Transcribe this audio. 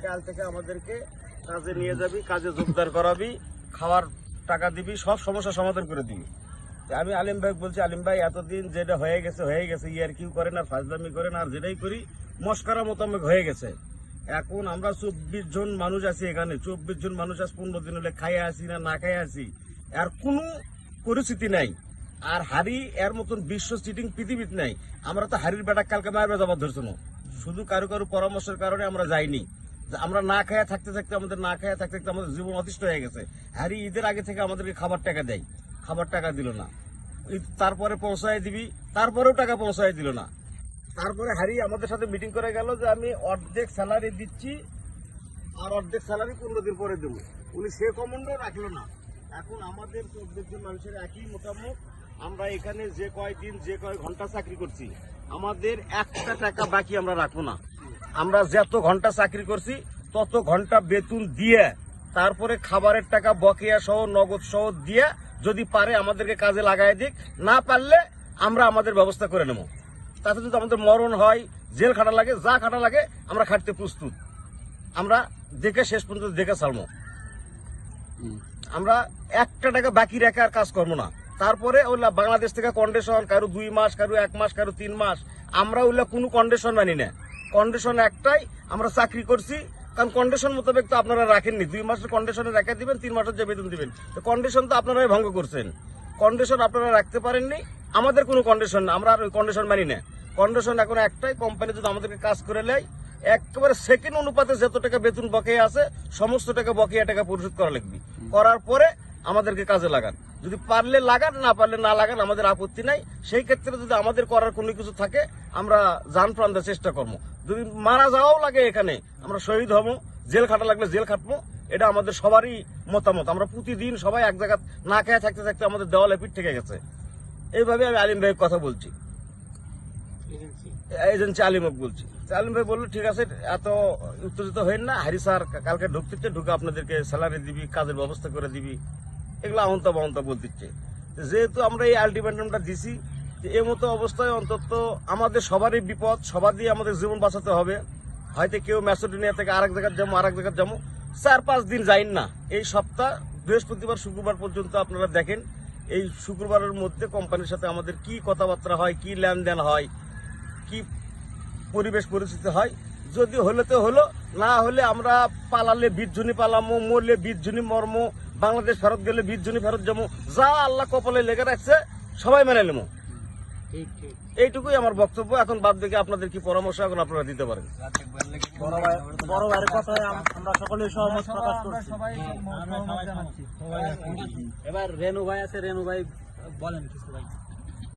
কাল থেকে আমাদেরকে কাজে নিয়ে যাবি, কাজে যোগদান করাবি, খাওয়ার টাকা দিবি, সব সমস্যা সমাধান করে দিবি। আমি আলিম ভাই বলছি, আলিম ভাই এতদিন যেটা হয়ে গেছে ইয়ার কিউ করেন আর ফাজলামি করেন আর যেটাই করি মস্কারা মোতাবেক হয়ে গেছে। এখন আমরা 24 জন মানুষ আছি এখানে, 24 জন মানুষ আজ 15 দিন হলে খাইয়ে আসি না না খাইয়ে আসি, আর কোনো পরিস্থিতি নাই। আর হারি এর মতন বিশ্ব চিটিং পৃথিবীতে নাই। আমরা তো হারির বেটা কালকে মায়ের বেজাবার ধরছো না, শুধু কারো কারো পরামর্শের কারণে আমরা যাইনি। আমরা না খায়া থাকতে থাকতে আমাদের জীবন অতিষ্ঠ হয়ে গেছে। হারি ঈদের আগে থেকে আমাদেরকে খাবার টাকা দেয়, খাবার টাকা দিল না। তারপরে পৌঁছায় দিবি, তারপরেও টাকা পৌঁছায় দিল না। তারপরে হারি আমাদের সাথে মিটিং করে গেল যে আমি অর্ধেক স্যালারি দিচ্ছি আর অর্ধেক স্যালারি 15 দিন পরে দেবো। উনি সে কমান্ডও রাখলো না। এখন আমাদের 14 জন মানুষের একই মতামত, আমরা এখানে যে কয়দিন যে কয় ঘন্টা চাকরি করছি আমাদের একটা টাকা বাকি আমরা রাখবো না। আমরা যত ঘন্টা চাকরি করছি তত ঘন্টা বেতন দিয়ে তারপরে খাবারের টাকা বকেয়া সহ নগদ সহ দিয়ে যদি পারে আমাদেরকে কাজে লাগাই দিক, না পারলে আমরা আমাদের ব্যবস্থা করে নেব। তাতে যদি আমাদের মরণ হয়, জেল খাটা লাগে, যা খাটা লাগে আমরা খাটতে প্রস্তুত। আমরা দেখে শেষ পর্যন্ত দেখে ছাড়বো। আমরা একটা টাকা বাকি রেখে আর কাজ করবো না। তারপরে ওইলা বাংলাদেশ থেকে কন্ডিশন, কারো 2 মাস, কারো 1 মাস, কারো 3 মাস, আমরা ওইলা কোনো কন্ডিশন মানি না। কন্ডিশন একটাই, আমরা চাকরি করছি, কারণ কন্ডিশন মোতাবেক তো আপনারা রাখেননি। 2 মাসের কন্ডিশনে রেখে দিবেন, 3 মাসের যে বেতন দিবেন, তো কন্ডিশন তো আপনারাই ভঙ্গ করছেন। কন্ডিশন আপনারা রাখতে পারেননি, আমাদের কোনো কন্ডিশন না, আমরা আর ওই কন্ডিশন মানি না। কন্ডিশন এখন একটাই, কোম্পানি যদি আমাদেরকে কাজ করে নেয় একেবারে সেকেন্ড অনুপাতে যত টাকা বেতন বকেয়া আছে সমস্ত টাকা বকেয়া টাকা পরিশোধ করা লাগবে। করার পরে আমাদেরকে কাজে লাগান, যদি পারলে লাগান, না পারলে না লাগান, আমাদের আপত্তি নাই। সেই ক্ষেত্রে যদি আমাদের করার কোনো কিছু থাকে আমরা জান প্রাণ দেওয়ার চেষ্টা করবো। যদি মারা যাওয়াও লাগে এখানে আমরা শহীদ হবো, জেল খাটা লাগলে জেল খাটবো। এটা আমাদের সবারই মতামত। আমরা প্রতিদিন সবাই এক জায়গায় না খেয়ে থাকতে থাকতে আমাদের দেওয়ালে পিঠ থেকে গেছে। এইভাবে আমি আলিম ভাইয়ের কথা বলছি, এজেন্সি আলিমক বলছি। আলিম ভাই বললো ঠিক আছে, এত উত্তেজিত হইন না, হারি স্যার কালকে ঢুকতে ঢুকে আপনাদেরকে স্যালারি দিবি, কাজের ব্যবস্থা করে দিবি, এগুলো আহন্তা বাহন্তা বলতেছে। যেহেতু আমরা এই আলটিমেটামটা দিছি, এই মতো অবস্থায় অন্তত আমাদের সবারই বিপদ, সবার দিয়ে আমাদের জীবন বাঁচাতে হবে। হয়তো কেউ ম্যাসোডিনিয়া থেকে আরেক জায়গায় যাবো, 4-5 দিন যাইন না। এই সপ্তাহ বৃহস্পতিবার শুক্রবার পর্যন্ত আপনারা দেখেন, এই শুক্রবারের মধ্যে কোম্পানির সাথে আমাদের কি কথাবার্তা হয়, কি লেনদেন হয়, কি পরিবেশ পরিস্থিতি হয়। যদি হলে তো হলো, না হলে আমরা পালালে 20 জনই পালামো, মরলে 20 জনই মরমো, বাংলাদেশ ফেরত গেলে 20 জনই ফেরত যাবো, যা আল্লাহ কপালে লেগে রাখছে সবাই মেনে নেবো। এইটুকুই আমার বক্তব্য। এখন বাদ দিকে আপনাদের কি পরামর্শ এখন আপনারা দিতে পারেন। বড় ভাইয়ের কথায় আমরা সকলেই সহমত প্রকাশ করছি। এবার রেনু ভাই আছে, রেনু ভাই বলেন কিছু ভাই।